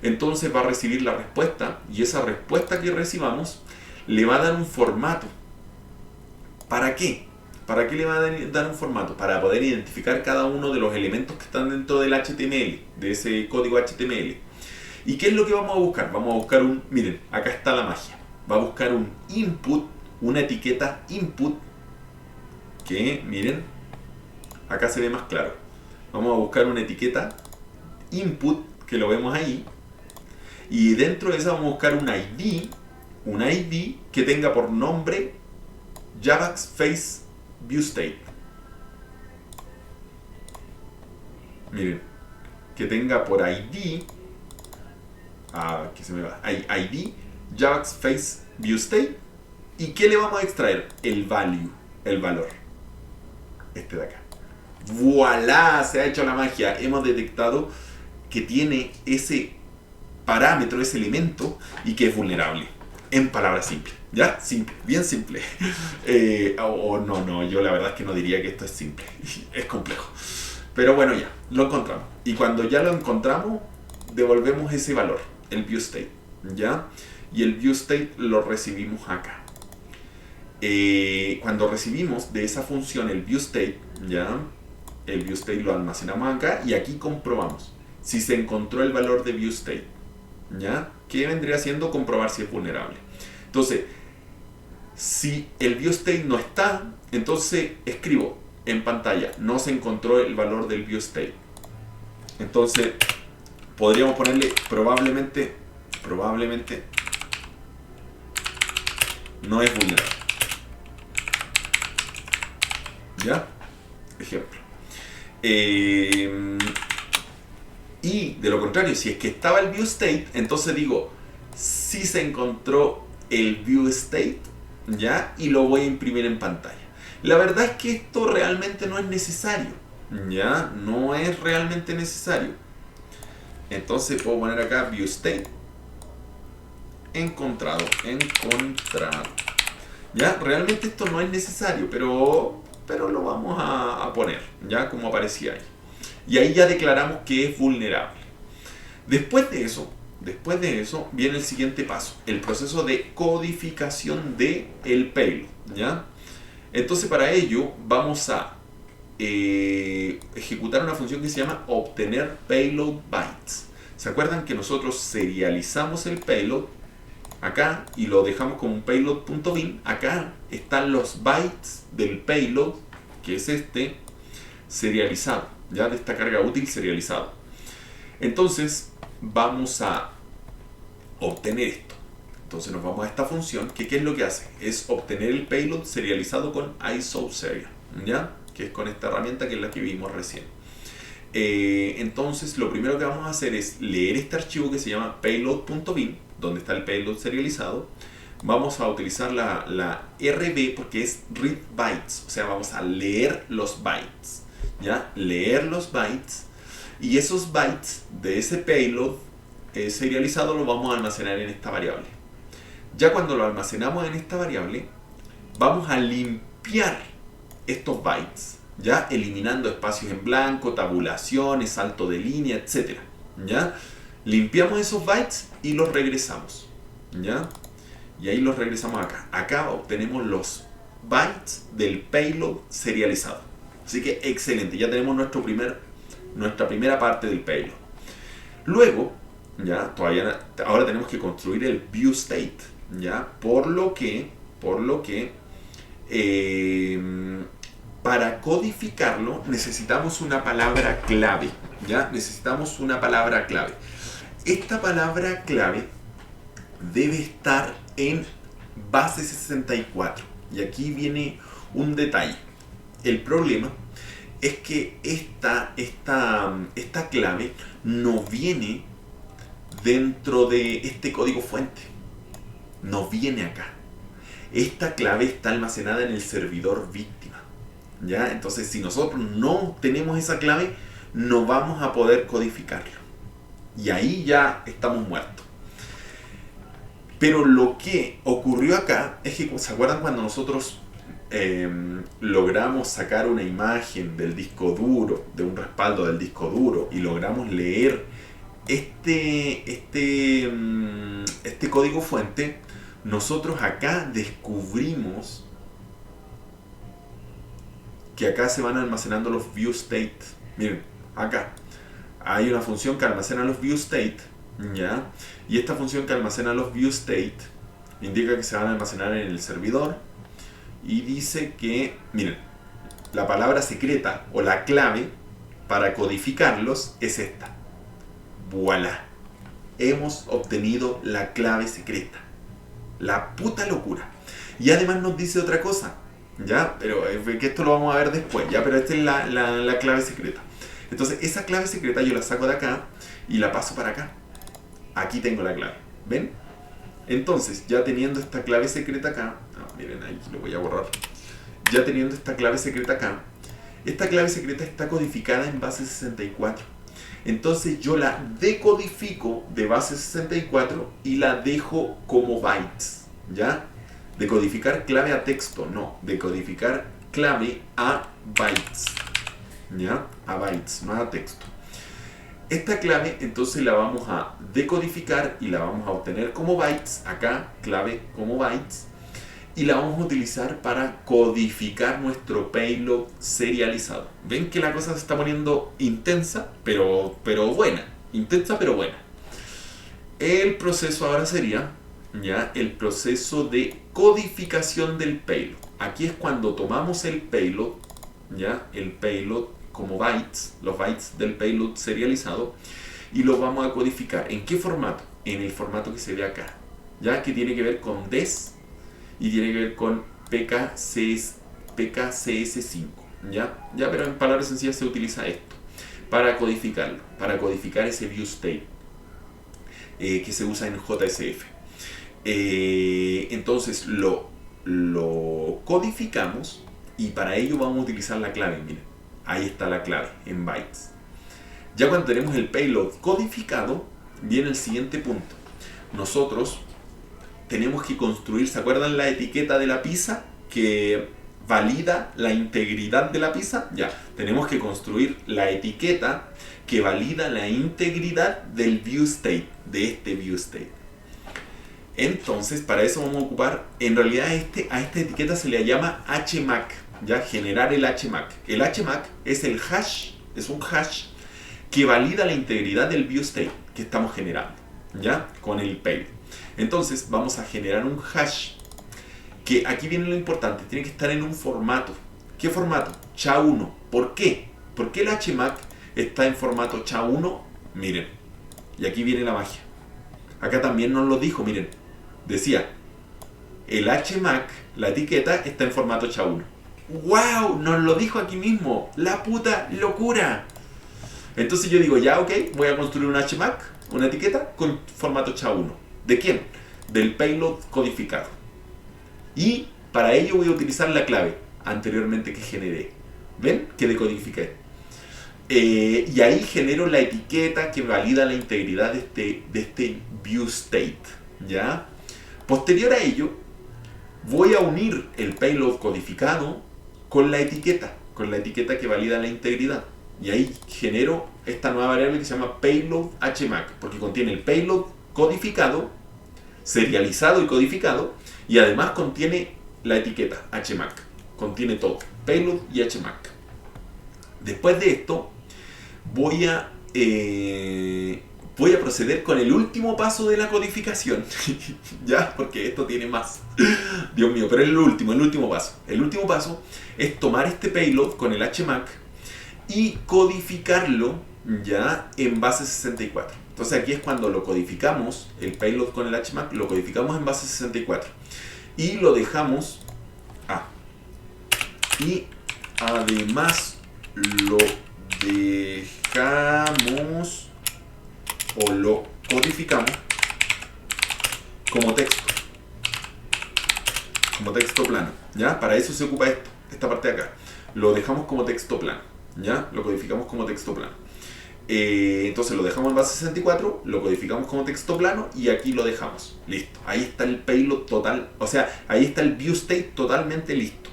entonces va a recibir la respuesta, y esa respuesta que recibamos le va a dar un formato. ¿Para qué? ¿Para qué le va a dar un formato? Para poder identificar cada uno de los elementos que están dentro del HTML, de ese código HTML. ¿Y qué es lo que vamos a buscar? Vamos a buscar miren, acá está la magia. Va a buscar un input, una etiqueta input, que, miren, acá se ve más claro. Vamos a buscar una etiqueta input, que lo vemos ahí. Y dentro de esa vamos a buscar un ID que tenga por nombre Javax Face View State. Miren, que tenga por ID, que se me va, ID Javax Face View State. ¿Y qué le vamos a extraer? El value, el valor, este de acá. ¡Voilá! Se ha hecho la magia. Hemos detectado que tiene ese parámetro, ese elemento, y que es vulnerable. En palabras simples, ¿ya? Simple, bien simple. No, yo la verdad es que no diría que esto es simple. Es complejo. Pero bueno, ya, lo encontramos. Y cuando ya lo encontramos, devolvemos ese valor, el view state, ¿ya? Y el view state lo recibimos acá. Cuando recibimos de esa función el view state, ¿ya? El view state lo almacenamos acá y aquí comprobamos si se encontró el valor de view state, ¿ya? Que vendría siendo comprobar si es vulnerable. Entonces, si el view state no está, entonces escribo en pantalla, no se encontró el valor del view state. Entonces, podríamos ponerle probablemente no es vulnerable. ¿Ya? Ejemplo. Y de lo contrario, si es que estaba el view state, entonces digo, si se encontró el view state, ¿ya? Y lo voy a imprimir en pantalla. La verdad es que esto realmente no es necesario, ¿ya? No es realmente necesario. Entonces puedo poner acá view state encontrado. ¿Ya? Realmente esto no es necesario, pero pero lo vamos a poner, ya como aparecía ahí. Y ahí ya declaramos que es vulnerable. Después de eso viene el siguiente paso, el proceso de codificación del payload, ¿ya? Entonces para ello vamos a ejecutar una función que se llama obtener payload bytes. ¿Se acuerdan que nosotros serializamos el payload acá y lo dejamos como un payload.bin? Acá están los bytes del payload, que es este, serializado, ya de esta carga útil serializado. Entonces vamos a obtener esto. Entonces nos vamos a esta función que ¿qué es lo que hace? Es obtener el payload serializado con iSouthSerial, ¿ya? Que es con esta herramienta que es la que vimos recién. Entonces lo primero que vamos a hacer es leer este archivo que se llama payload.bin, donde está el payload serializado. Vamos a utilizar la RB porque es read bytes, o sea, vamos a leer los bytes, ¿ya? Leer los bytes, y esos bytes de ese payload serializado lo vamos a almacenar en esta variable. Ya cuando lo almacenamos en esta variable, vamos a limpiar estos bytes, ya eliminando espacios en blanco, tabulaciones, salto de línea, etc. ¿Ya? Limpiamos esos bytes y los regresamos, ¿ya? Y ahí los regresamos acá. Acá obtenemos los bytes del payload serializado. Así que excelente, ya tenemos nuestra primera parte del payload. Luego, ya ahora tenemos que construir el view state, ya, por lo que para codificarlo necesitamos una palabra clave, ya, necesitamos una palabra clave. Esta palabra clave debe estar en base 64, y aquí viene un detalle. El problema es que esta clave no viene dentro de este código fuente, no viene acá. Esta clave está almacenada en el servidor víctima, ¿ya? Entonces, si nosotros no tenemos esa clave, no vamos a poder codificarlo, y ahí ya estamos muertos. Pero lo que ocurrió acá es que, ¿se acuerdan cuando nosotros logramos sacar una imagen del disco duro, de un respaldo del disco duro, y logramos leer este código fuente? Nosotros acá descubrimos que acá se van almacenando los view state. Miren, acá hay una función que almacena los view state, ¿ya? Y esta función que almacena los view state indica que se van a almacenar en el servidor, y dice que, miren, la palabra secreta o la clave para codificarlos es esta. ¡Voilá! Hemos obtenido la clave secreta. La puta locura. Y además nos dice otra cosa, ¿ya? Pero que esto lo vamos a ver después, ¿ya? Pero esta es la clave secreta. Entonces esa clave secreta yo la saco de acá y la paso para acá. Aquí tengo la clave, ¿ven? Entonces, ya teniendo esta clave secreta acá, miren, ahí lo voy a borrar. Ya teniendo esta clave secreta acá, esta clave secreta está codificada en base 64. Entonces yo la decodifico de base 64 y la dejo como bytes, ¿ya? Decodificar clave a texto, no. Decodificar clave a bytes, ¿ya? A bytes, no a texto. Esta clave entonces la vamos a decodificar y la vamos a obtener como bytes, acá, clave como bytes, y la vamos a utilizar para codificar nuestro payload serializado. Ven que la cosa se está poniendo intensa, pero buena. Intensa, pero buena. El proceso ahora sería, ¿ya?, el proceso de codificación del payload. Aquí es cuando tomamos el payload, ¿ya?, el payload como bytes, los bytes del payload serializado, y lo vamos a codificar. ¿En qué formato? En el formato que se ve acá, ya, que tiene que ver con DES y tiene que ver con PKCS5, ¿ya? Pero en palabras sencillas se utiliza esto para codificarlo, para codificar ese view state que se usa en JSF. Entonces lo codificamos y para ello vamos a utilizar la clave. Miren, ahí está la clave en bytes. Ya cuando tenemos el payload codificado, viene el siguiente punto. Nosotros tenemos que construir, ¿se acuerdan la etiqueta de la pizza? Que valida la integridad de la pieza, ya, tenemos que construir la etiqueta que valida la integridad del view state, de este view state. Entonces, para eso vamos a ocupar, en realidad a esta etiqueta se le llama HMAC, ya, generar el HMAC. El HMAC es el hash, es un hash que valida la integridad del view state que estamos generando, ya, con el payload. Entonces, vamos a generar un hash que aquí viene lo importante, tiene que estar en un formato. ¿Qué formato? SHA-1. ¿Por qué? ¿Por qué el HMAC está en formato SHA-1? Miren, y aquí viene la magia. Acá también nos lo dijo, miren. Decía, el HMAC, la etiqueta, está en formato SHA-1. ¡Wow! Nos lo dijo aquí mismo. ¡La puta locura! Entonces yo digo, ya, ok, voy a construir un HMAC, una etiqueta, con formato SHA-1. ¿De quién? Del payload codificado. Y para ello voy a utilizar la clave anteriormente que generé. ¿Ven? Que decodifiqué. Y ahí genero la etiqueta que valida la integridad de este view state. ¿Ya? Posterior a ello, voy a unir el payload codificado con la etiqueta que valida la integridad. Y ahí genero esta nueva variable que se llama payload HMAC, porque contiene el payload codificado, serializado y codificado, y además contiene la etiqueta HMAC. Contiene todo, payload y HMAC. Después de esto, voy a proceder con el último paso de la codificación. Ya, porque esto tiene más. Dios mío, pero es el último paso. El último paso es tomar este payload con el HMAC y codificarlo ya en base 64. Entonces aquí es cuando lo codificamos, el payload con el HMAC, lo codificamos en base 64. Y lo dejamos... y además lo dejamos o lo codificamos como texto plano, ¿ya? Para eso se ocupa esta parte de acá. Lo dejamos como texto plano, ¿ya? Lo codificamos como texto plano. Entonces lo dejamos en base 64, lo codificamos como texto plano y aquí lo dejamos. Listo. Ahí está el payload total, o sea, ahí está el view state totalmente listo.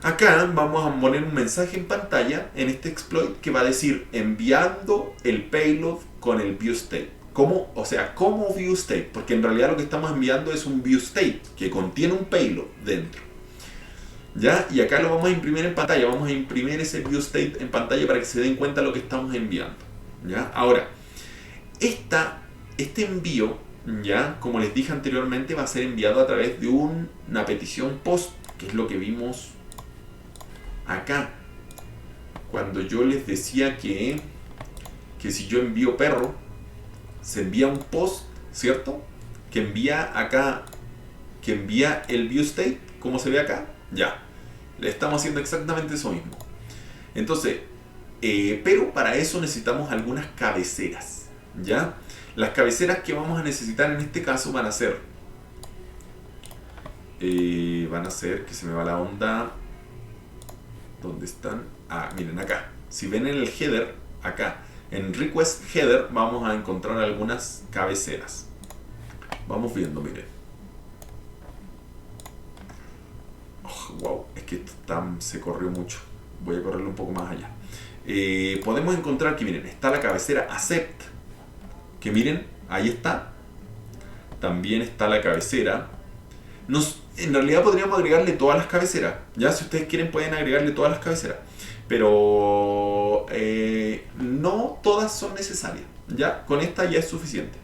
Acá vamos a poner un mensaje en pantalla en este exploit que va a decir enviando el payload con el view state. ¿Cómo? O sea, como view state, porque en realidad lo que estamos enviando es un view state que contiene un payload dentro. ¿Ya? Y acá lo vamos a imprimir en pantalla, vamos a imprimir ese view state en pantalla para que se den cuenta de lo que estamos enviando. ¿Ya? Ahora, este envío, ya, como les dije anteriormente, va a ser enviado a través de una petición post, que es lo que vimos acá, cuando yo les decía que si yo envío perro, se envía un post, ¿cierto? Que envía acá, que envía el view state, como se ve acá, ya. Le estamos haciendo exactamente eso mismo. Entonces, pero para eso necesitamos algunas cabeceras, ¿ya? Las cabeceras que vamos a necesitar en este caso van a ser, que se me va la onda. ¿Dónde están? Miren acá. Si ven en el header, acá, en request header, vamos a encontrar algunas cabeceras. Vamos viendo, miren. Oh, wow, es que esto se corrió mucho. Voy a correrlo un poco más allá. Podemos encontrar que, miren, está la cabecera accept. Que miren, ahí está. También está la cabecera. En realidad podríamos agregarle todas las cabeceras. Ya, si ustedes quieren pueden agregarle todas las cabeceras. Pero no todas son necesarias. Ya, con esta ya es suficiente.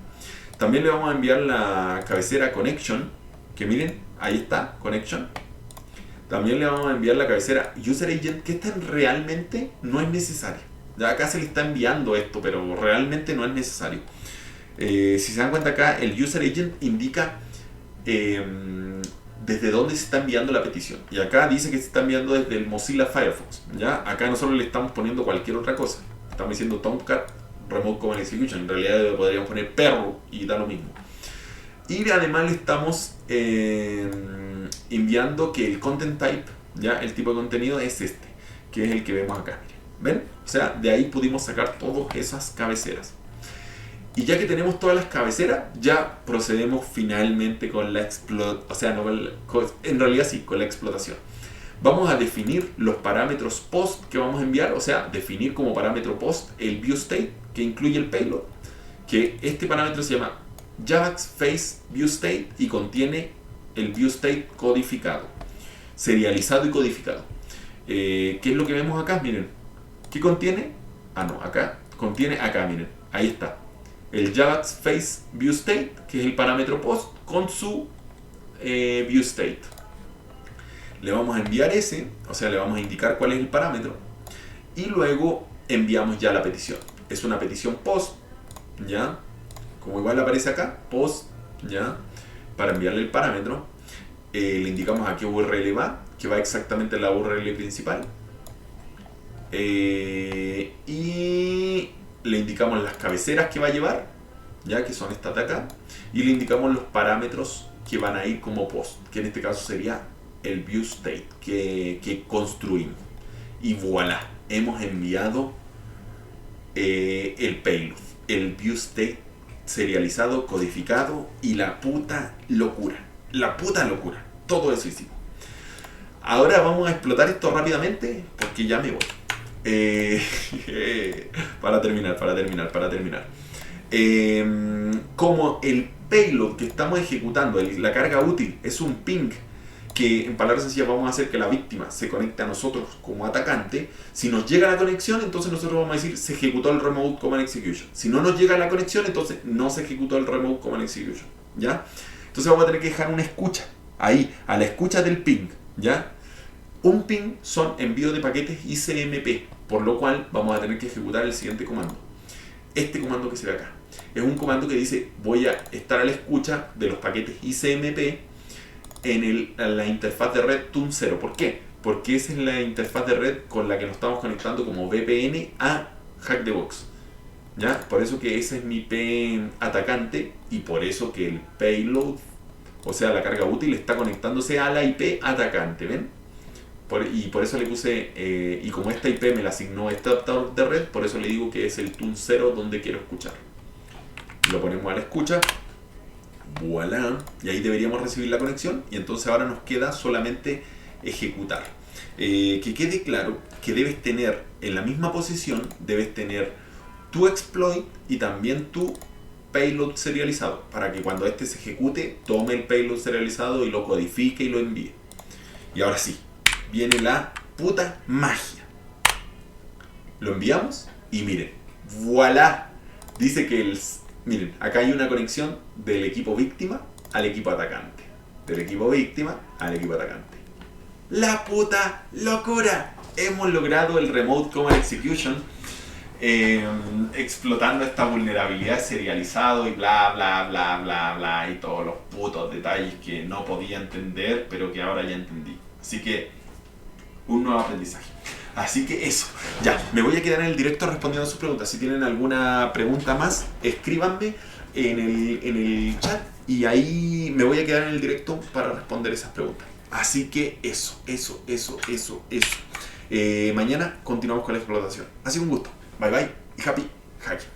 También le vamos a enviar la cabecera connection. Que miren, ahí está, connection. También le vamos a enviar la cabecera user agent, que esta realmente no es necesaria. Ya acá se le está enviando esto, pero realmente no es necesario. Si se dan cuenta acá, el user agent indica desde dónde se está enviando la petición. Y acá dice que se está enviando desde el Mozilla Firefox. ¿Ya? Acá nosotros le estamos poniendo cualquier otra cosa. Estamos diciendo Tomcat Remote Command Execution. En realidad podríamos poner perro y da lo mismo. Y además le estamos enviando que el content type, ¿ya? El tipo de contenido es este, que es el que vemos acá. ¿Ven? O sea, de ahí pudimos sacar todas esas cabeceras. Y ya que tenemos todas las cabeceras, ya procedemos finalmente con la explotación. O sea, no, en realidad sí, con la explotación. Vamos a definir los parámetros post que vamos a enviar, o sea, definir como parámetro post el viewState que incluye el payload, que este parámetro se llama JAVAX face viewState y contiene el viewState codificado, serializado y codificado. ¿Qué es lo que vemos acá? Miren, ¿qué contiene? Acá contiene, miren, ahí está. El JAVAX face viewState, que es el parámetro post, con su viewState. Le vamos a enviar ese, o sea, le vamos a indicar cuál es el parámetro y luego enviamos ya la petición. Es una petición post, ¿ya? Como igual aparece acá, post, ¿ya? Para enviarle el parámetro. Le indicamos a qué URL va, que va exactamente en la URL principal. Y le indicamos las cabeceras que va a llevar, ya que son estas de acá. Y le indicamos los parámetros que van a ir como post, que en este caso sería el viewState que construimos. Y voilà, hemos enviado el payload, el viewState serializado, codificado y la puta locura. Todo eso hicimos. Ahora vamos a explotar esto rápidamente porque ya me voy. Para terminar. Como el payload que estamos ejecutando, la carga útil, es un ping que en palabras sencillas vamos a hacer que la víctima se conecte a nosotros como atacante. Si nos llega la conexión, entonces nosotros vamos a decir se ejecutó el Remote Command Execution. Si no nos llega la conexión, entonces no se ejecutó el Remote Command Execution, ¿ya? Entonces vamos a tener que dejar una escucha ahí, a la escucha del ping, ¿ya? Un ping son envíos de paquetes ICMP, por lo cual vamos a tener que ejecutar el siguiente comando. Este comando que se ve acá es un comando que dice voy a estar a la escucha de los paquetes ICMP en la interfaz de red TUN0. ¿Por qué? Porque esa es la interfaz de red con la que nos estamos conectando como VPN a Hack the Box, ¿ya? Por eso que ese es mi IP atacante y por eso que el payload, o sea la carga útil, está conectándose a la IP atacante, ¿ven? Y por eso le puse, y como esta IP me la asignó este adaptador de red, por eso le digo que es el TUN0 donde quiero escuchar. Lo ponemos a la escucha. Voilà, y ahí deberíamos recibir la conexión y entonces ahora nos queda solamente ejecutar. Que quede claro que debes tener en la misma posición, debes tener tu exploit y también tu payload serializado para que cuando este se ejecute tome el payload serializado y lo codifique y lo envíe. Y ahora sí, viene la puta magia. Lo enviamos y miren, voilà, dice que miren, acá hay una conexión del equipo víctima al equipo atacante. Del equipo víctima al equipo atacante. ¡La puta locura! Hemos logrado el Remote Command Execution explotando esta vulnerabilidad serializado y bla bla bla bla bla y todos los putos detalles que no podía entender pero que ahora ya entendí. Así que un nuevo aprendizaje. Así que eso, ya, me voy a quedar en el directo respondiendo a sus preguntas. Si tienen alguna pregunta más, escríbanme en el chat y ahí me voy a quedar en el directo para responder esas preguntas. Así que eso. Mañana continuamos con la explotación. Ha sido un gusto. Bye bye y happy hacking.